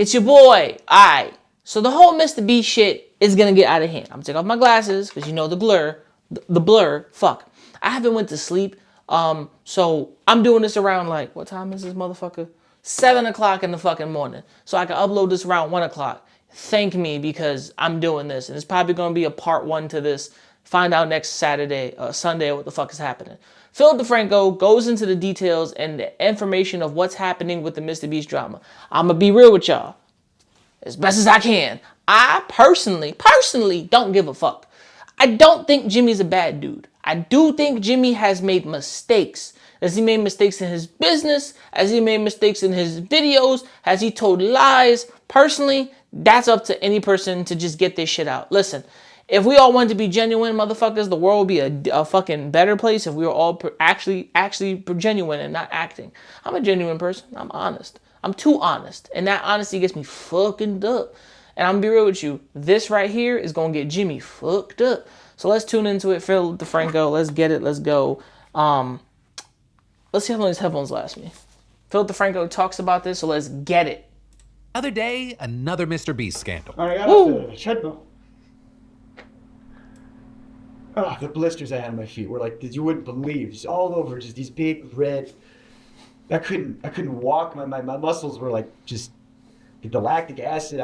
it's your boy. Alright, so the whole MrBeast shit is gonna get out of hand. I'm gonna take off my glasses, because you know the blur, fuck. I haven't went to sleep, so I'm doing this around like, what time is this motherfucker? 7 o'clock in the fucking morning. So I can upload this around 1 o'clock. Thank me, because I'm doing this, and it's probably gonna be a part 1 to this. Find out next Sunday what the fuck is happening. Philip DeFranco goes into the details and the information of what's happening with the MrBeast drama. I'm gonna be real with y'all, as best as I can. I personally don't give a fuck. I don't think Jimmy's a bad dude. I do think Jimmy has made mistakes. Has he made mistakes in his business? Has he made mistakes in his videos? Has he told lies? Personally, that's up to any person to just get this shit out. Listen, if we all wanted to be genuine motherfuckers, the world would be a fucking better place if we were all actually genuine and not acting. I'm a genuine person. I'm honest. I'm too honest. And that honesty gets me fucking up. And I'm gonna be real with you. This right here is gonna get Jimmy fucked up. So let's tune into it. Phil DeFranco, let's get it. Let's go. Let's see how long these headphones last me. Phil DeFranco talks about this, so let's get it. Other day, another MrBeast scandal. All right, I got the treadmill. Oh, the blisters I had on my feet were like, you wouldn't believe, just all over, just these big red. I couldn't walk. My muscles were like just the lactic acid.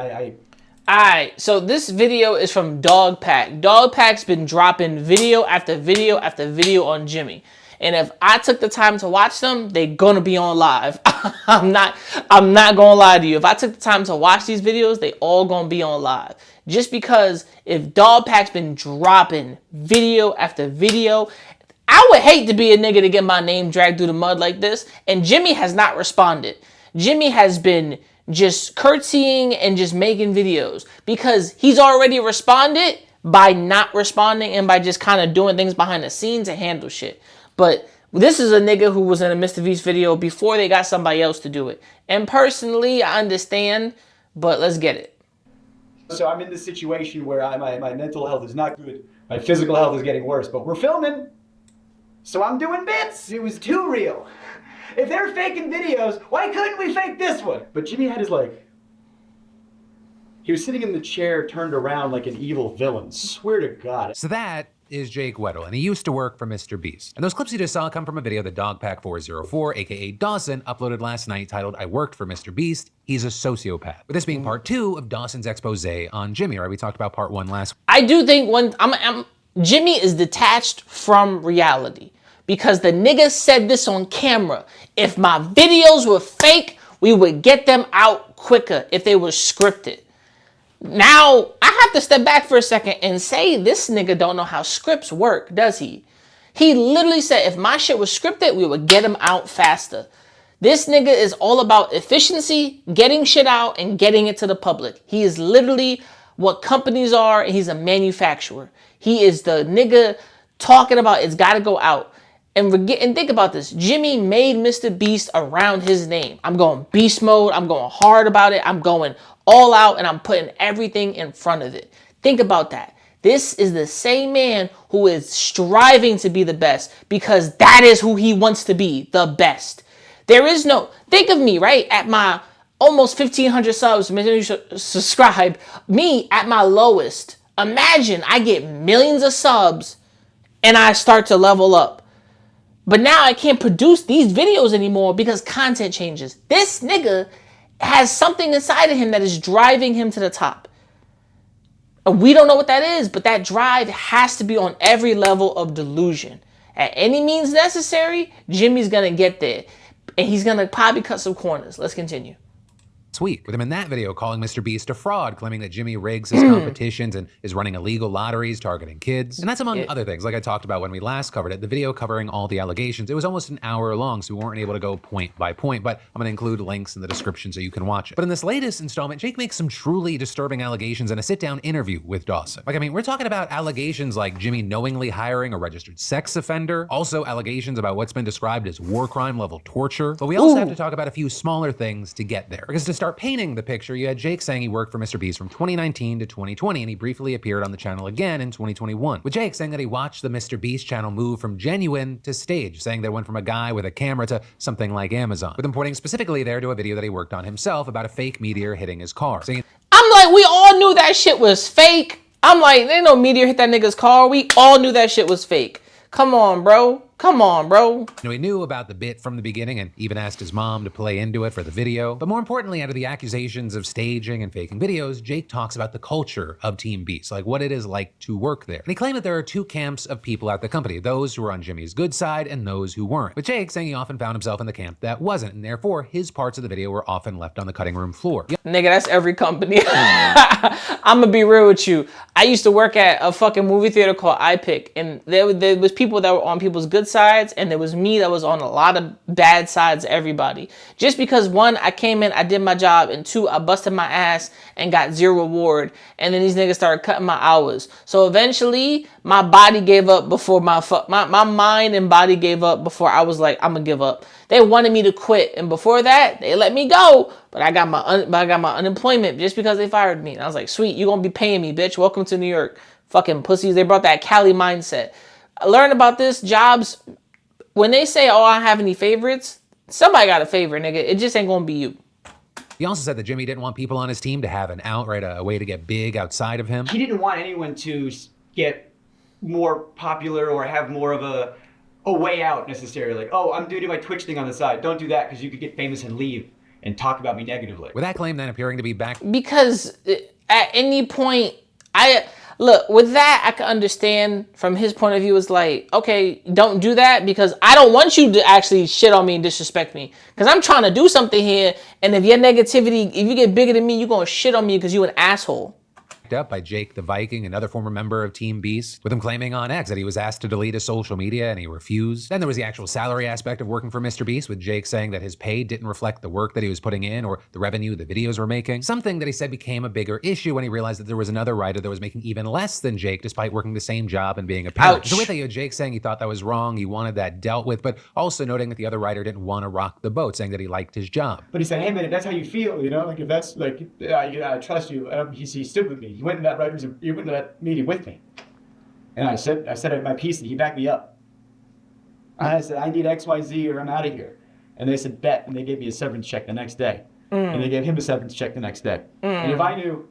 Alright, so this video is from Dogpack. Dogpack's been dropping video after video after video on Jimmy. And if I took the time to watch them, they're gonna be on live. I'm not gonna lie to you. If I took the time to watch these videos, they all gonna be on live. Just because if Dogpack's been dropping video after video, I would hate to be a nigga to get my name dragged through the mud like this. And Jimmy has not responded. Jimmy has been just curtsying and just making videos because he's already responded by not responding and by just kind of doing things behind the scenes to handle shit. But this is a nigga who was in a MrBeast video before they got somebody else to do it. And personally, I understand, but let's get it. So I'm in this situation where my mental health is not good. My physical health is getting worse, but we're filming. So I'm doing bits. It was too real. If they're faking videos, why couldn't we fake this one? But Jimmy had his he was sitting in the chair turned around like an evil villain. Swear to God. So that is Jake Weddle, and he used to work for MrBeast. And those clips you just saw come from a video that Dogpack404, aka Dawson, uploaded last night titled, "I worked for MrBeast. He's a sociopath." With this being part 2 of Dawson's expose on Jimmy, right? We talked about part 1 last week. I do think Jimmy is detached from reality because the nigga said this on camera. If my videos were fake, we would get them out quicker if they were scripted. Now, I have to step back for a second and say this nigga don't know how scripts work, does he? He literally said if my shit was scripted, we would get them out faster. This nigga is all about efficiency, getting shit out, and getting it to the public. He is literally what companies are, and he's a manufacturer. He is the nigga talking about it's got to go out. And think about this. Jimmy made MrBeast around his name. I'm going beast mode. I'm going hard about it. I'm going all out, and I'm putting everything in front of it. Think about that. This is the same man who is striving to be the best because that is who he wants to be, the best. There is no, think of me, right? At my almost 1,500 subs, make sure you subscribe. Me at my lowest. Imagine I get millions of subs and I start to level up. But now I can't produce these videos anymore because content changes. This nigga has something inside of him that is driving him to the top. And we don't know what that is, but that drive has to be on every level of delusion. At any means necessary, Jimmy's gonna get there. And he's gonna probably cut some corners. Let's continue. Week, with him in that video calling MrBeast a fraud, claiming that Jimmy rigs his competitions and is running illegal lotteries targeting kids. And that's among other things, like I talked about when we last covered it. The video covering all the allegations, it was almost an hour long, so we weren't able to go point by point, but I'm gonna include links in the description so you can watch it. But in this latest installment, Jake makes some truly disturbing allegations in a sit-down interview with Dawson. Like, I mean, we're talking about allegations like Jimmy knowingly hiring a registered sex offender, also allegations about what's been described as war crime level torture, but we also have to talk about a few smaller things to get there. Because to start start painting the picture, you had Jake saying he worked for MrBeast from 2019 to 2020, and he briefly appeared on the channel again in 2021. With Jake saying that he watched the MrBeast channel move from genuine to stage, saying that it went from a guy with a camera to something like Amazon, with him pointing specifically there to a video that he worked on himself about a fake meteor hitting his car. Saying, I'm like, we all knew that shit was fake. I'm like, there ain't no meteor hit that nigga's car. We all knew that shit was fake. Come on, bro. Come on, bro. He knew about the bit from the beginning and even asked his mom to play into it for the video. But more importantly, out of the accusations of staging and faking videos, Jake talks about the culture of Team Beast, like what it is like to work there. And he claimed that there are two camps of people at the company, those who were on Jimmy's good side and those who weren't. With Jake saying he often found himself in the camp that wasn't, and therefore his parts of the video were often left on the cutting room floor. Nigga, that's every company. I'm gonna be real with you. I used to work at a fucking movie theater called iPic, and there was people that were on people's good sides, and there was me that was on a lot of bad sides of everybody. Just because one, I came in, I did my job, and two, I busted my ass and got zero reward, and then these niggas started cutting my hours. So eventually, my body gave up before my mind and body gave up before I was like, I'm gonna give up. They wanted me to quit, and before that, they let me go. But I got my unemployment just because they fired me. And I was like, sweet, you gonna be paying me, bitch. Welcome to New York. Fucking pussies. They brought that Cali mindset. I learned about this, jobs, when they say, oh, I don't have any favorites, somebody got a favorite, nigga. It just ain't gonna be you. He also said that Jimmy didn't want people on his team to have an outright, a way to get big outside of him. He didn't want anyone to get more popular or have more of a way out necessarily. Like, oh, I'm doing my Twitch thing on the side. Don't do that because you could get famous and leave and talk about me negatively. With that claim then appearing to be back. Because at any point, look, with that, I can understand from his point of view, it's like, okay, don't do that because I don't want you to actually shit on me and disrespect me. Because I'm trying to do something here, and if your negativity, if you get bigger than me, you're going to shit on me because you an asshole. Up by Jake the Viking, another former member of Team Beast, with him claiming on X that he was asked to delete his social media and he refused. Then there was the actual salary aspect of working for MrBeast, with Jake saying that his pay didn't reflect the work that he was putting in or the revenue the videos were making. Something that he said became a bigger issue when he realized that there was another writer that was making even less than Jake despite working the same job and being a parent. So with that, you had Jake saying he thought that was wrong, he wanted that dealt with, but also noting that the other writer didn't want to rock the boat, saying that he liked his job. But he said, hey man, if that's how you feel, you know, like if that's like, I trust you. He stood with me. He went in that you went to that meeting with me. And I said my piece and he backed me up. I said, I need XYZ or I'm out of here. And they said, bet. And they gave me a severance check the next day. And they gave him a severance check the next day. And if I knew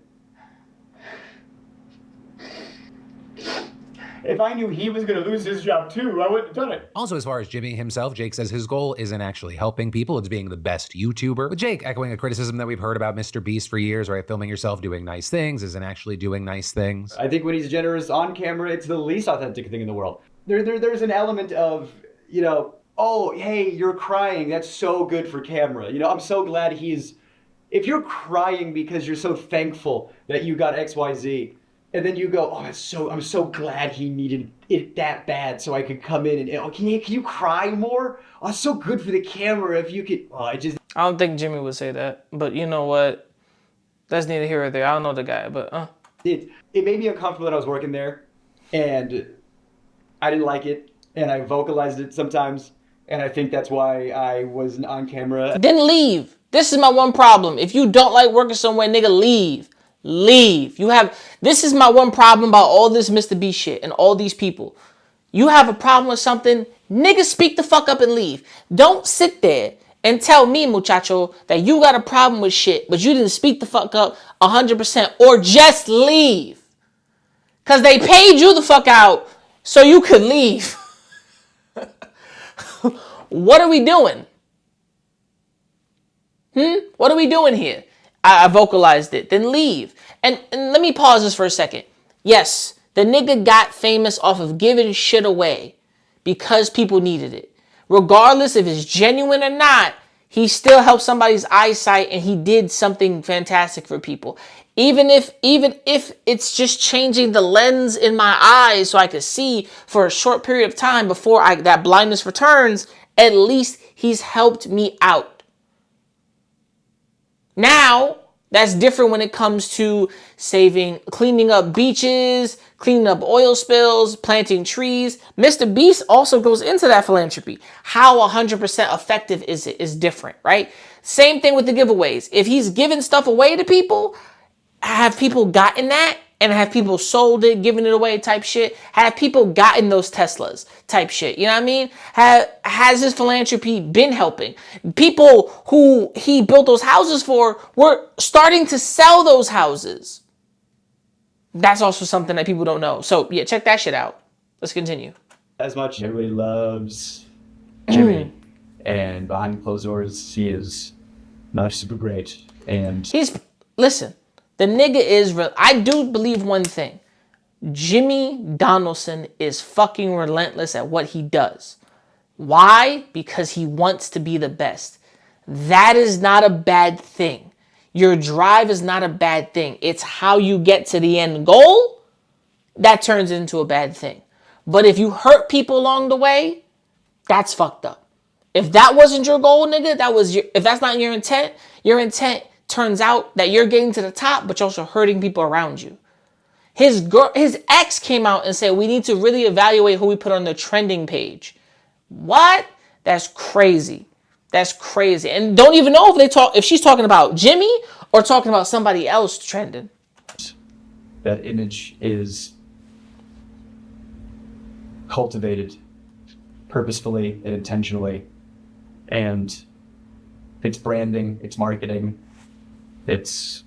he was going to lose his job too, I wouldn't have done it. Also, as far as Jimmy himself, Jake says his goal isn't actually helping people, it's being the best YouTuber. With Jake echoing a criticism that we've heard about MrBeast for years, right? Filming yourself doing nice things isn't actually doing nice things. I think when he's generous on camera, it's the least authentic thing in the world. There's an element of, you know, oh, hey, you're crying. That's so good for camera. You know, I'm so glad if you're crying because you're so thankful that you got XYZ, and then you go, oh, I'm so glad he needed it that bad so I could come in and, can you cry more? Oh, it's so good for the camera if you could, I don't think Jimmy would say that, but you know what? That's neither here or there. I don't know the guy, but It made me uncomfortable that I was working there, and I didn't like it, and I vocalized it sometimes, and I think that's why I wasn't on camera. Then leave. This is my one problem. If you don't like working somewhere, nigga, leave. Leave. This is my one problem about all this MrBeast shit and all these people. You have a problem with something, nigga, speak the fuck up and leave. Don't sit there and tell me, muchacho, that you got a problem with shit, but you didn't speak the fuck up 100%, or just leave. Because they paid you the fuck out so you could leave. What are we doing? What are we doing here? I vocalized it, then leave. And let me pause this for a second. Yes, the nigga got famous off of giving shit away because people needed it. Regardless if it's genuine or not, he still helped somebody's eyesight and he did something fantastic for people. Even if it's just changing the lens in my eyes so I could see for a short period of time before that blindness returns, at least he's helped me out. Now, That's different when it comes to cleaning up beaches, cleaning up oil spills, planting trees. MrBeast also goes into that philanthropy. How 100% effective is it is different, right? Same thing with the giveaways. If he's giving stuff away to people, have people gotten that? And have people sold it, given it away type shit? Have people gotten those Teslas type shit? You know what I mean? Has his philanthropy been helping? People who he built those houses for were starting to sell those houses. That's also something that people don't know. So yeah, check that shit out. Let's continue. As much everybody loves Jimmy, and behind closed doors, he is not super great. And listen. The nigga is real. I do believe one thing. Jimmy Donaldson is fucking relentless at what he does. Why? Because he wants to be the best. That is not a bad thing. Your drive is not a bad thing. It's how you get to the end goal that turns into a bad thing. But if you hurt people along the way, that's fucked up. If that wasn't your goal, nigga, if that's not your intent turns out that you're getting to the top, but you're also hurting people around you. His ex came out and said, we need to really evaluate who we put on the trending page. What? That's crazy. That's crazy. And don't even know if she's talking about Jimmy or talking about somebody else trending. That image is cultivated purposefully and intentionally. And it's branding, it's marketing, it's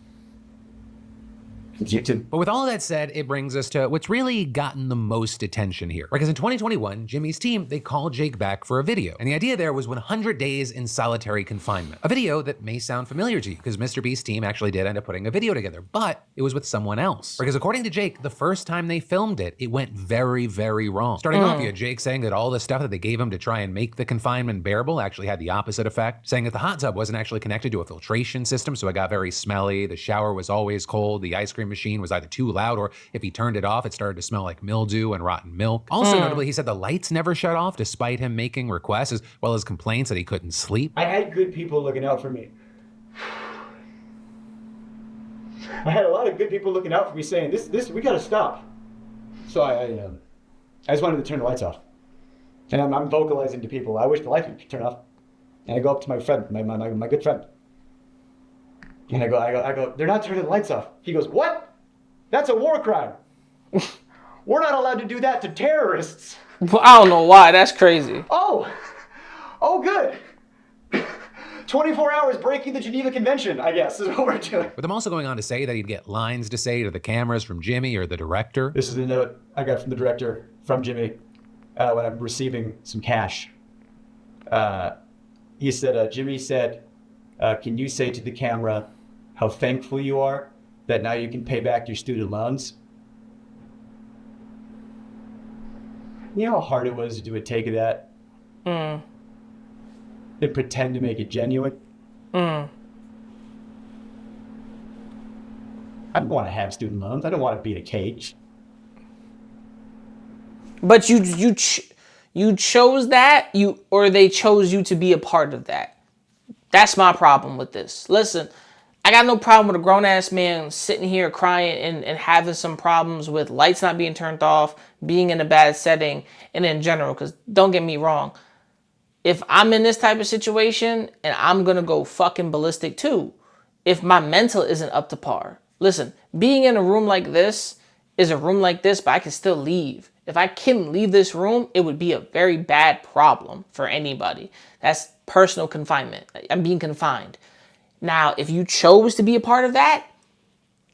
YouTube. But with all of that said, it brings us to what's really gotten the most attention here. Because in 2021, Jimmy's team, they called Jake back for a video. And the idea there was 100 days in solitary confinement. A video that may sound familiar to you, because MrBeast's team actually did end up putting a video together, but it was with someone else. Because according to Jake, the first time they filmed it, it went very, very wrong. Starting off, you had Jake saying that all the stuff that they gave him to try and make the confinement bearable actually had the opposite effect. Saying that the hot tub wasn't actually connected to a filtration system, so it got very smelly. The shower was always cold. The ice cream machine was either too loud, or if he turned it off, it started to smell like mildew and rotten milk. Also, notably, he said the lights never shut off despite him making requests, as well as complaints that he couldn't sleep. I had good people looking out for me. I had a lot of good people looking out for me saying, this, we gotta stop. So I just wanted to turn the lights off. And I'm vocalizing to people, I wish the lights would turn off. And I go up to my friend, my good friend. And I go, they're not turning the lights off. He goes, what? That's a war crime. We're not allowed to do that to terrorists. Well, I don't know why. That's crazy. Oh, good. 24 hours breaking the Geneva Convention, I guess, is what we're doing. With him also going on to say that he'd get lines to say to the cameras from Jimmy or the director. This is the note I got from the director, from Jimmy, when I'm receiving some cash. He said, Jimmy said, can you say to the camera how thankful you are that now you can pay back your student loans? You know how hard it was to do a take of that? And pretend to make it genuine? I don't want to have student loans. I don't want to be in a cage. But you chose that, or they chose you to be a part of that. That's my problem with this. Listen, I got no problem with a grown-ass man sitting here crying and having some problems with lights not being turned off, being in a bad setting, and in general, because don't get me wrong. If I'm in this type of situation, and I'm going to go fucking ballistic too, if my mental isn't up to par. Listen, being in a room like this is a room like this, but I can still leave. If I couldn't leave this room, it would be a very bad problem for anybody. That's personal confinement. I'm being confined. Now, if you chose to be a part of that,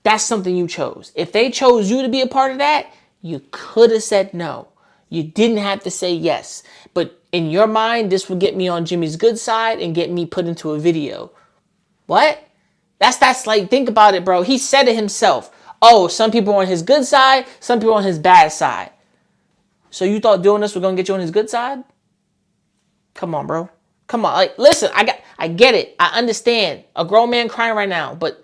that's something you chose. If they chose you to be a part of that, you could have said no. You didn't have to say yes. But in your mind, this would get me on Jimmy's good side and get me put into a video. What? That's like, think about it, bro. He said it himself. Oh, some people are on his good side, some people are on his bad side. So you thought doing this was going to get you on his good side? Come on, bro. Come on. Like, listen, I get it. I understand. A grown man crying right now, but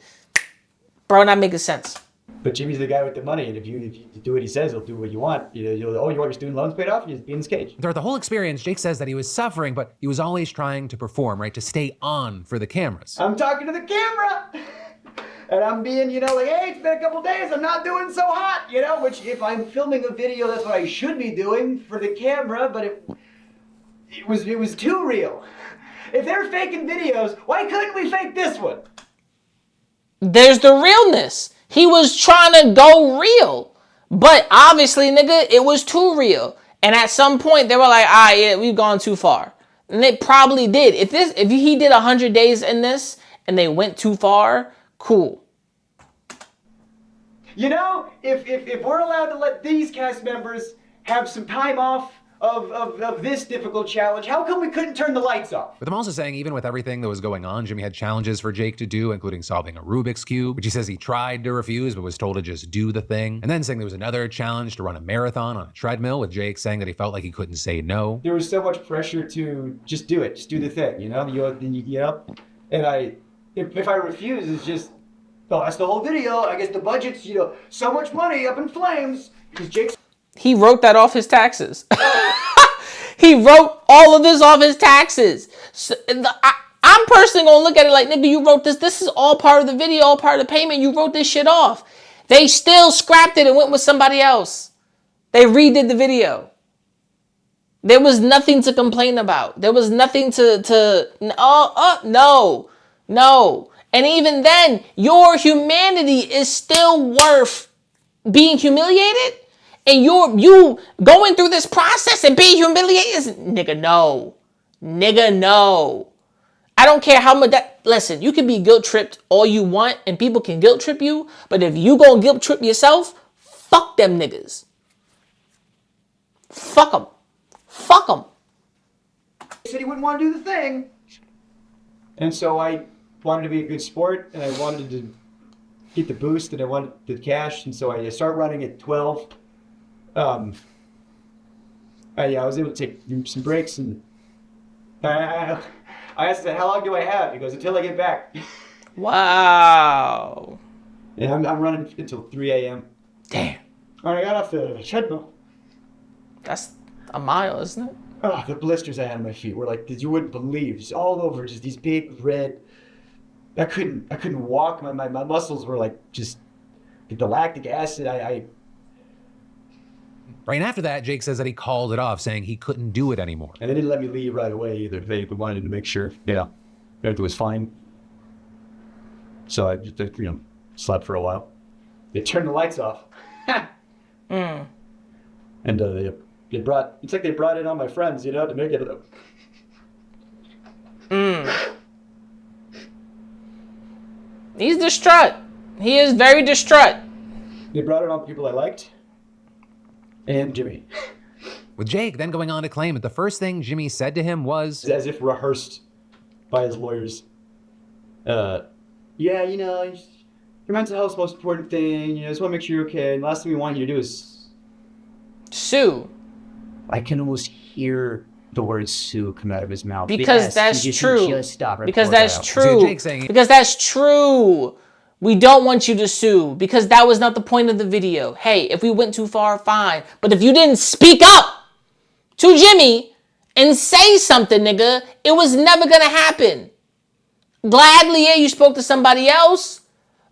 bro, not making sense. But Jimmy's the guy with the money, and if you do what he says, he'll do what you want. You want your student loans paid off? You just be in this cage. Throughout the whole experience, Jake says that he was suffering, but he was always trying to perform, right? To stay on for the cameras. I'm talking to the camera! And I'm being, you know, like, hey, it's been a couple days, I'm not doing so hot, you know, which if I'm filming a video, that's what I should be doing for the camera, but it was too real. If they're faking videos, why couldn't we fake this one? There's the realness. He was trying to go real. But obviously, nigga, it was too real. And at some point, they were like, yeah, we've gone too far. And they probably did. If he did 100 days in this and they went too far, cool. You know, if we're allowed to let these cast members have some time off of this difficult challenge, how come we couldn't turn the lights off? With him also saying even with everything that was going on, Jimmy had challenges for Jake to do, including solving a Rubik's Cube, which he says he tried to refuse, but was told to just do the thing. And then saying there was another challenge to run a marathon on a treadmill, with Jake saying that he felt like he couldn't say no. There was so much pressure to just do it, just do the thing, you know? And if I refuse, it's just, oh, that's the whole video. I guess the budget's, you know, so much money up in flames because Jake's... He wrote that off his taxes. He wrote all of this off his taxes. So, I'm personally gonna look at it like, nigga, you wrote this. This is all part of the video, all part of the payment. You wrote this shit off. They still scrapped it and went with somebody else. They redid the video. There was nothing to complain about. There was nothing no. And even then, your humanity is still worth being humiliated. And you going through this process and being humiliated, nigga, no. Nigga, no. I don't care how much that, listen, you can be guilt tripped all you want and people can guilt trip you, but if you gonna guilt trip yourself, fuck them niggas. Fuck them. Fuck them. He said he wouldn't want to do the thing. And so I wanted to be a good sport and I wanted to get the boost and I wanted the cash. And so I started running at 12. I was able to take some breaks and I asked him, how long do I have? He goes, until I get back. Wow. And I'm running until 3 a.m. Damn. And I got off the treadmill. That's a mile, isn't it? Oh, the blisters I had on my feet were like, you wouldn't believe, just all over, just these big red. I couldn't walk. My muscles were like just the lactic acid. Right after that, Jake says that he called it off, saying he couldn't do it anymore. And they didn't let me leave right away either. They wanted to make sure, everything was fine. So I just, slept for a while. They turned the lights off. And they brought, it's like they brought in all my friends, to make it. He's distraught. He is very distraught. They brought in all the people I liked. And Jimmy. With Jake then going on to claim that the first thing Jimmy said to him was, as if rehearsed by his lawyers. Your mental health's the most important thing. Just want to make sure you're okay. And the last thing we want you to do is sue. I can almost hear the word sue come out of his mouth. Because that's true. Just stop right because that's true. Jake saying, because that's true. We don't want you to sue because that was not the point of the video. Hey, if we went too far, fine. But if you didn't speak up to Jimmy and say something, nigga, it was never going to happen. Gladly, yeah, you spoke to somebody else.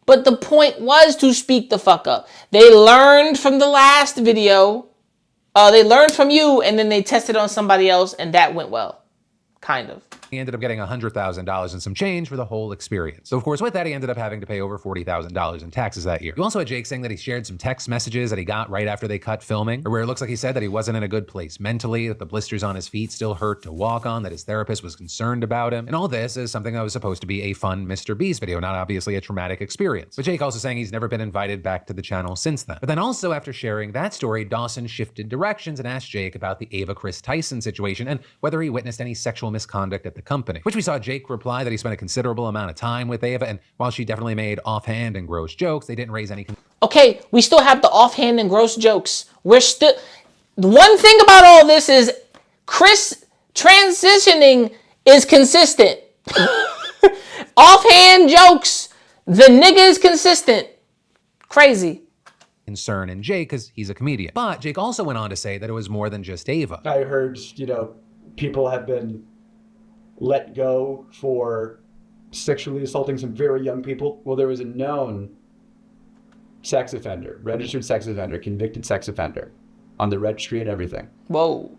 But the point was to speak the fuck up. They learned from the last video. They learned from you and then they tested on somebody else and that went well. Kind of. He ended up getting $100,000 and some change for the whole experience. So of course, with that, he ended up having to pay over $40,000 in taxes that year. You also had Jake saying that he shared some text messages that he got right after they cut filming, or where it looks like he said that he wasn't in a good place mentally, that the blisters on his feet still hurt to walk on, that his therapist was concerned about him. And all this is something that was supposed to be a fun MrBeast video, not obviously a traumatic experience. But Jake also saying he's never been invited back to the channel since then. But then also after sharing that story, Dawson shifted directions and asked Jake about the Ava Chris Tyson situation and whether he witnessed any sexual misconduct at the company, which we saw Jake reply that he spent a considerable amount of time with Ava, and while she definitely made offhand and gross jokes, they didn't raise any... Okay, we still have the offhand and gross jokes. We're still... The one thing about all this is Chris transitioning is consistent. Offhand jokes, the nigga is consistent. Crazy. Concern in Jake because he's a comedian. But Jake also went on to say that it was more than just Ava. I heard, people have been let go for sexually assaulting some very young people. Well, there was a known sex offender, registered sex offender, convicted sex offender on the registry and everything. Whoa.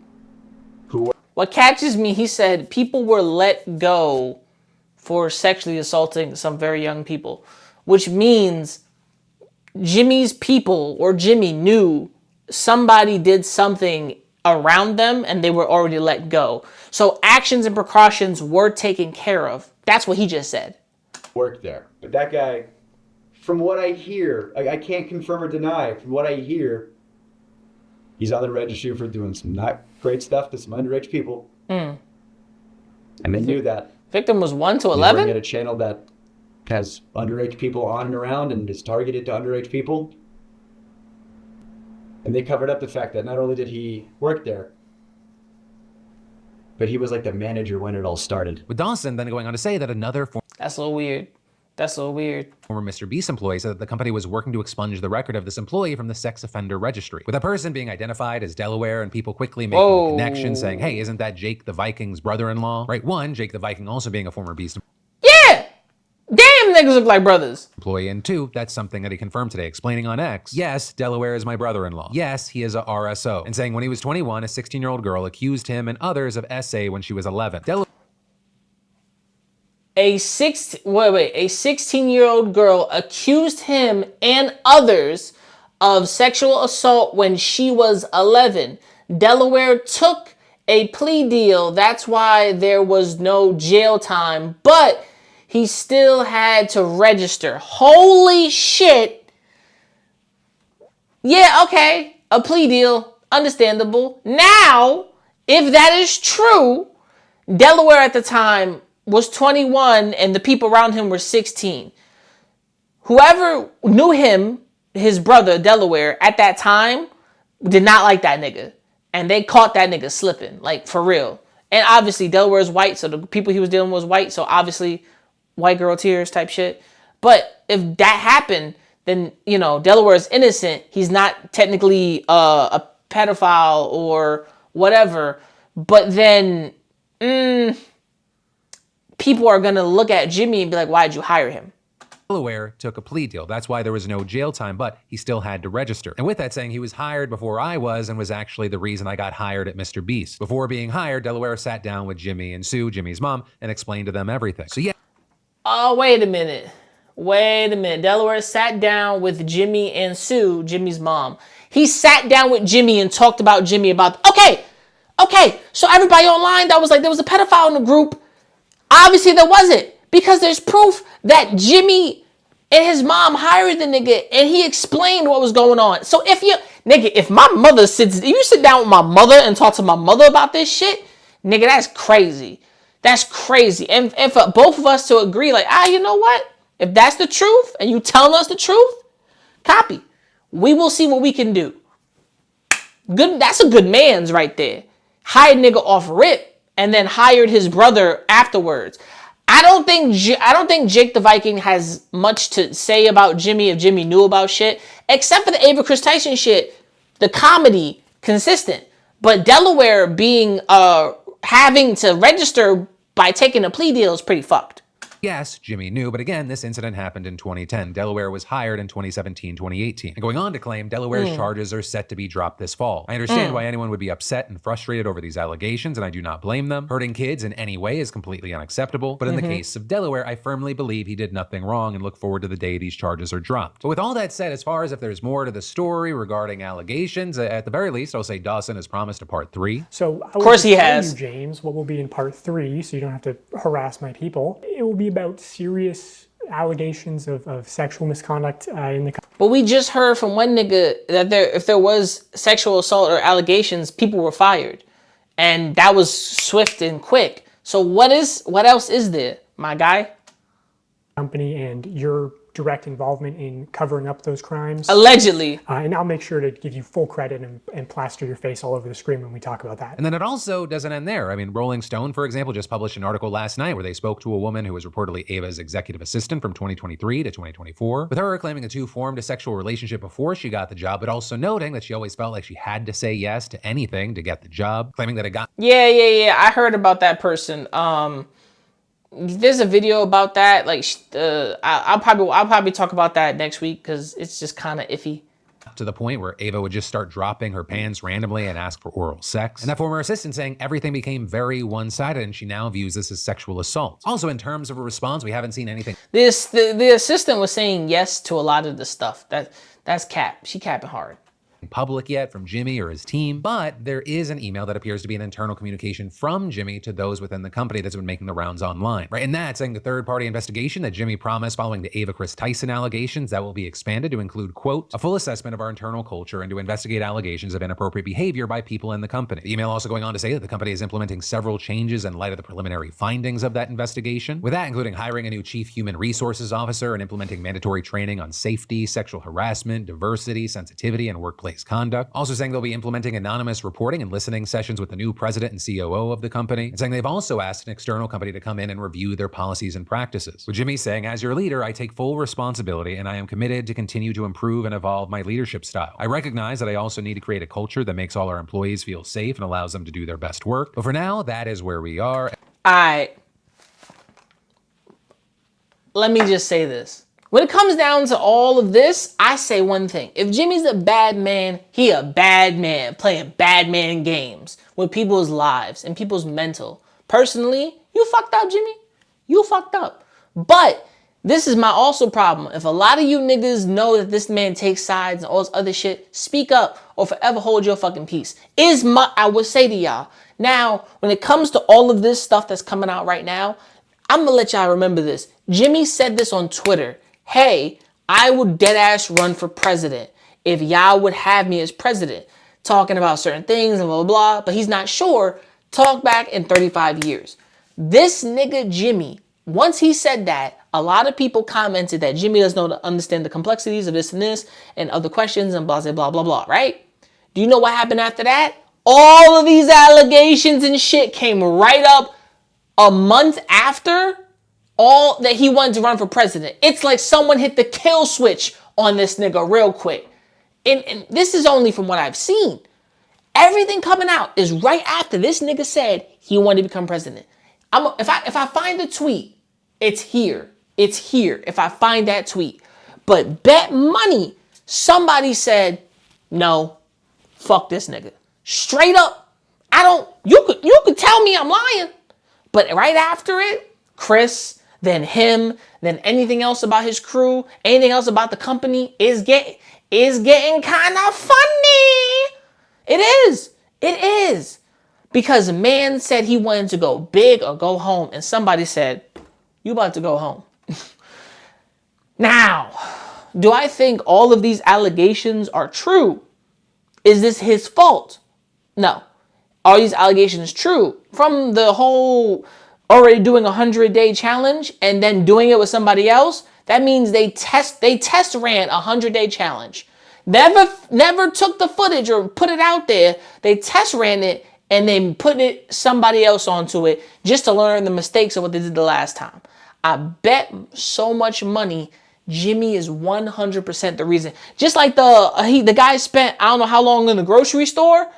Who? What catches me, he said people were let go for sexually assaulting some very young people, which means Jimmy's people or Jimmy knew somebody did something around them and they were already let go. So actions and precautions were taken care of. That's what he just said. Worked there. But that guy, from what I hear, I can't confirm or deny, from what I hear, he's on the registry for doing some not great stuff to some underage people. And they knew that. Victim was 1 to They 11? working at a channel that has underage people on and around and is targeted to underage people. And they covered up the fact that not only did he work there, but he was like the manager when it all started. With Dawson then going on to say that another That's a little weird. That's a little weird. former MrBeast employee said that the company was working to expunge the record of this employee from the sex offender registry. With a person being identified as Delaware and people quickly making a connection saying, hey, isn't that Jake the Viking's brother-in-law? Right, one, Jake the Viking also being a former Beast Yeah! Damn, niggas look like brothers. employee, and two, that's something that he confirmed today, explaining on X, yes, Delaware is my brother-in-law. Yes, he is a RSO. And saying when he was 21, a 16-year-old girl accused him and others of SA when she was 11. A 16-year-old girl accused him and others of sexual assault when she was 11. Delaware took a plea deal. That's why there was no jail time, but he still had to register. Holy shit. Yeah, okay. A plea deal. Understandable. Now, if that is true, Delaware at the time was 21 and the people around him were 16. Whoever knew him, his brother, Delaware, at that time, did not like that nigga. And they caught that nigga slipping, like for real. And obviously Delaware is white, so the people he was dealing with was white, so obviously white girl tears type shit. But if that happened, then, you know, Delaware is innocent. He's not technically a pedophile or whatever. But then people are going to look at Jimmy and be like, why'd you hire him? Delaware took a plea deal. That's why there was no jail time, but he still had to register. And with that saying, he was hired before I was and was actually the reason I got hired at MrBeast. Before being hired, Delaware sat down with Jimmy and Sue, Jimmy's mom, and explained to them everything. So yeah. Oh, wait a minute. Delaware sat down with Jimmy and Sue, Jimmy's mom. He sat down with Jimmy and talked about Jimmy about, okay, so everybody online that was like, there was a pedophile in the group. Obviously there wasn't, because there's proof that Jimmy and his mom hired the nigga and he explained what was going on. So if my mother you sit down with my mother and talk to my mother about this shit, nigga, that's crazy. That's crazy. And for both of us to agree, like, you know what? If that's the truth and you telling us the truth, copy. We will see what we can do. Good. That's a good man's right there. Hired nigga off rip and then hired his brother afterwards. I don't think Jake the Viking has much to say about Jimmy if Jimmy knew about shit, except for the Ava Chris Tyson shit, the comedy, consistent. But Delaware being, having to register by taking a plea deal is pretty fucked. Yes, Jimmy knew, but again, this incident happened in 2010. Delaware was hired in 2017, 2018. And going on to claim Delaware's charges are set to be dropped this fall. I understand why anyone would be upset and frustrated over these allegations, and I do not blame them. Hurting kids in any way is completely unacceptable. But in the case of Delaware, I firmly believe he did nothing wrong and look forward to the day these charges are dropped. But with all that said, as far as if there's more to the story regarding allegations, at the very least, I'll say Dawson has promised a part 3. So of course he has. James, what will be in part 3, so you don't have to harass my people. It will be about serious allegations of sexual misconduct in the. But we just heard from one nigga that if there was sexual assault or allegations, people were fired, and that was swift and quick. So what else is there, my guy? Company and your direct involvement in covering up those crimes. Allegedly. And I'll make sure to give you full credit and plaster your face all over the screen when we talk about that. And then it also doesn't end there. I mean, Rolling Stone, for example, just published an article last night where they spoke to a woman who was reportedly Ava's executive assistant from 2023 to 2024, with her claiming the two formed a sexual relationship before she got the job, but also noting that she always felt like she had to say yes to anything to get the job, claiming that it got... Yeah. I heard about that person. There's a video about that. Like, I'll probably talk about that next week because it's just kind of iffy. To the point where Ava would just start dropping her pants randomly and ask for oral sex. And that former assistant saying everything became very one-sided and she now views this as sexual assault. Also, in terms of a response, we haven't seen anything. The assistant was saying yes to a lot of the stuff. That's cap. She capping hard. Public yet from Jimmy or his team, but there is an email that appears to be an internal communication from Jimmy to those within the company that's been making the rounds online, right? And that's saying the third-party investigation that Jimmy promised following the Ava Chris Tyson allegations that will be expanded to include, quote, a full assessment of our internal culture and to investigate allegations of inappropriate behavior by people in the company. The email also going on to say that the company is implementing several changes in light of the preliminary findings of that investigation, with that including hiring a new chief human resources officer and implementing mandatory training on safety, sexual harassment, diversity, sensitivity, and workplace conduct. Also saying they'll be implementing anonymous reporting and listening sessions with the new president and COO of the company. And saying they've also asked an external company to come in and review their policies and practices. With Jimmy saying, as your leader, I take full responsibility and I am committed to continue to improve and evolve my leadership style. I recognize that I also need to create a culture that makes all our employees feel safe and allows them to do their best work. But for now, that is where we are. Let me just say this. When it comes down to all of this, I say one thing. If Jimmy's a bad man, he a bad man playing bad man games with people's lives and people's mental. Personally, you fucked up, Jimmy. You fucked up. But this is my also problem. If a lot of you niggas know that this man takes sides and all this other shit, speak up or forever hold your fucking peace. I would say to y'all. Now, when it comes to all of this stuff that's coming out right now, I'm gonna let y'all remember this. Jimmy said this on Twitter. Hey, I would dead ass run for president if y'all would have me as president. Talking about certain things and blah, blah, blah, but he's not sure. Talk back in 35 years. This nigga Jimmy, once he said that, a lot of people commented that Jimmy doesn't understand the complexities of this and other questions and blah, blah, blah, blah, blah, right? Do you know what happened after that? All of these allegations and shit came right up a month after all that he wanted to run for president. It's like someone hit the kill switch on this nigga real quick. And this is only from what I've seen. Everything coming out is right after this nigga said he wanted to become president. If I find the tweet, it's here. It's here if I find that tweet. But bet money, somebody said, no, fuck this nigga. Straight up. You could tell me I'm lying. But right after it, Chris, then him, then anything else about his crew, anything else about the company is getting kind of funny. It is. Because a man said he wanted to go big or go home, and somebody said, you about to go home. Now, do I think all of these allegations are true? Is this his fault? No. Are these allegations true? From the whole already doing 100-day challenge and then doing it with somebody else, that means they test ran a 100-day challenge. Never took the footage or put it out there. They test ran it and then put somebody else onto it just to learn the mistakes of what they did the last time. I bet so much money Jimmy is 100% the reason. Just like the guy spent I don't know how long in the grocery store.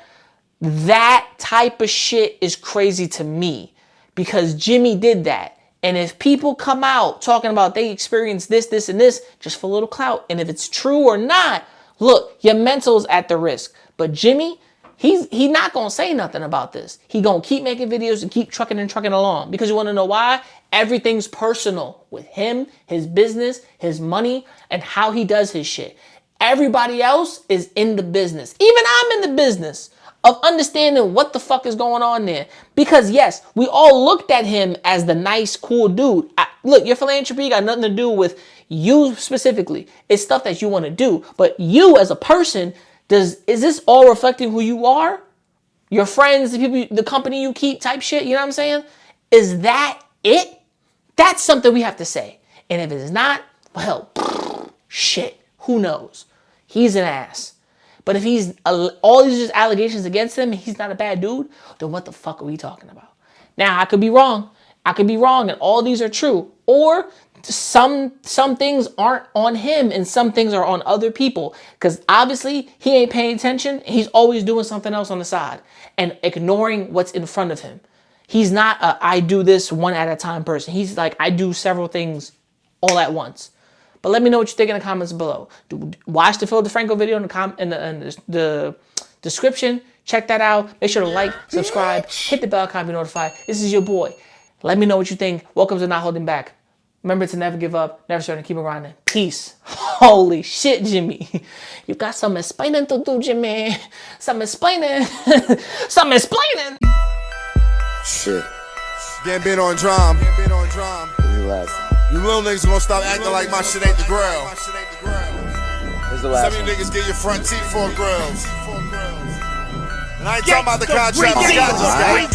That type of shit is crazy to me because Jimmy did that. And if people come out talking about they experienced this, and this just for a little clout, and if it's true or not, look, your mental's at the risk. But Jimmy, he's not going to say nothing about this. He going to keep making videos and keep trucking along. Because you want to know why? Everything's personal with him, his business, his money, and how he does his shit. Everybody else is in the business. Even I'm in the business of understanding what the fuck is going on there. Because yes, we all looked at him as the nice, cool dude. Look, your philanthropy got nothing to do with you specifically. It's stuff that you want to do. But you as a person, is this all reflecting who you are? Your friends, the people, the company you keep type shit, you know what I'm saying? Is that it? That's something we have to say. And if it's not, well, shit, who knows? He's an ass. But if he's all these allegations against him, he's not a bad dude, then what the fuck are we talking about? Now, I could be wrong. And all these are true. Or some things aren't on him and some things are on other people. Because obviously, he ain't paying attention. He's always doing something else on the side and ignoring what's in front of him. He's not a I do this one at a time person. He's like, I do several things all at once. But let me know what you think in the comments below. Watch the Phil DeFranco video in the description. Check that out. Make sure to like, subscribe, hit the bell icon to be notified. This is your boy. Let me know what you think. Welcome to Not Holding Back. Remember to never give up, never start, and keep it grinding. Peace. Holy shit, Jimmy. You got some explaining to do, Jimmy. Some explaining. Some explaining. Shit. Getting bit on drum. You little niggas gonna stop acting like my shit ain't the grill. Some of you niggas get your front teeth for grills. And I ain't talking about the contract.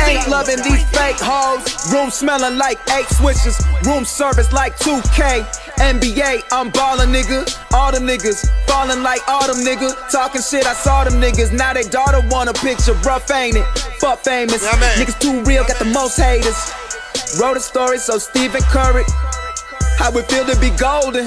Ain't loving these fake hoes. Room smelling like 8 switches. Room service like 2K. NBA, I'm ballin', nigga. All them niggas falling like autumn, nigga. Talking shit, I saw them niggas. Now they daughter want a picture. Rough, ain't it? Fuck famous. Yeah, man. Niggas too real, got the most haters. Wrote a story so Stephen Curry. How it feel to be golden.